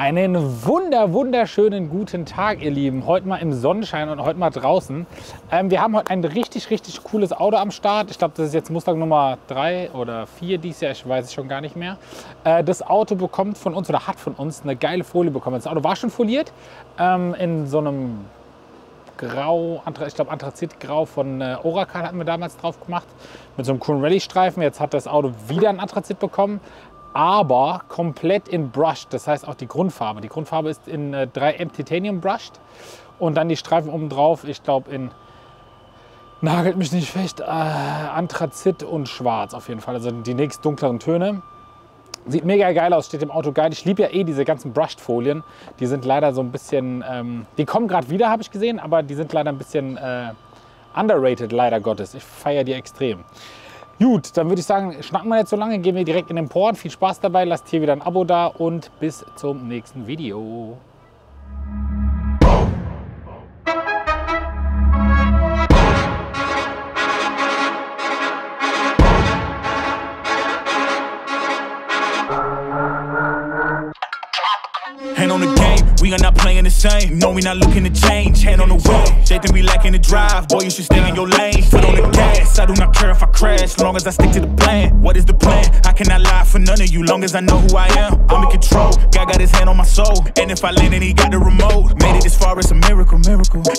Einen wunderschönen guten Tag, ihr Lieben. Heute mal im Sonnenschein und heute mal draußen. Wir haben heute ein richtig cooles Auto am Start. Ich glaube, das ist jetzt Mustang Nummer 3 oder 4 dieses Jahr. Ich weiß es schon gar nicht mehr. Das Auto bekommt von uns oder hat von uns eine geile Folie bekommen. Das Auto war schon foliert in so einem Grau, ich glaube Anthrazitgrau von Oracle hatten wir damals drauf gemacht. Mit so einem coolen Rallye-Streifen. Jetzt hat das Auto wieder ein Anthrazit bekommen. Aber komplett in Brushed, das heißt auch die Grundfarbe. Die Grundfarbe ist in 3M Titanium Brushed und dann die Streifen oben drauf, ich glaube in, nagelt mich nicht fest, Anthrazit und Schwarz auf jeden Fall, also die nächst dunkleren Töne. Sieht mega geil aus, steht im Auto geil. Ich liebe ja eh diese ganzen Brushed-Folien. Die sind leider so ein bisschen, die kommen gerade wieder, habe ich gesehen, aber die sind leider ein bisschen underrated, leider Gottes. Ich feiere die extrem. Gut, dann würde ich sagen, schnacken wir nicht so lange, gehen wir direkt in den Port. Viel Spaß dabei, lasst hier wieder ein Abo da und bis zum nächsten Video. Hand on the game, we are not playing the same. No, we not looking to change. Hand on the wheel, they think we lacking the drive. Boy, you should stay in your lane. Foot on the gas, I do not care if I crash, long as I stick to the plan. What is the plan? I cannot lie for none of you, long as I know who I am. I'm in control, God got his hand on my soul. And if I land and he got the remote, made it this far, it's a miracle.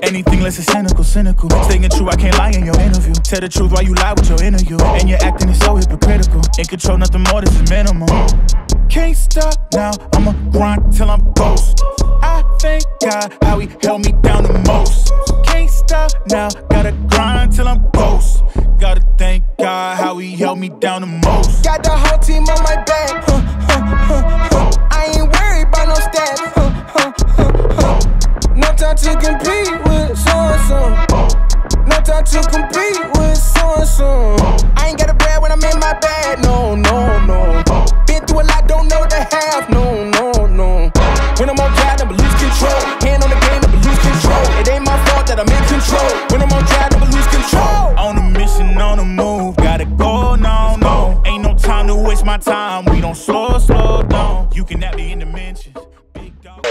Anything less is cynical. Staying true, I can't lie in your interview. Tell the truth while you lie with your interview. And your acting is so hypocritical. In control, nothing more, this is minimum. Can't stop now, I'ma grind till I'm ghost. I thank God how he held me down the most. Can't stop now, gotta grind till I'm ghost. Gotta thank God how he held me down the most. Got the whole team on my back. I ain't worried about no stats. No time to compete with so-and-so. No time to compete with so-and-so. I ain't got a bad when I'm in my bag. No. Been through a lot, don't know the half. No. When I'm on drive, I'ma lose control. Hand on the game, I'ma lose control. It ain't my fault that I'm in control. When I'm on drive, I'ma lose control. On a mission, on the move, gotta go, no. Ain't no time to waste my time. We don't slow down. You can at me in the mentions. Big dog.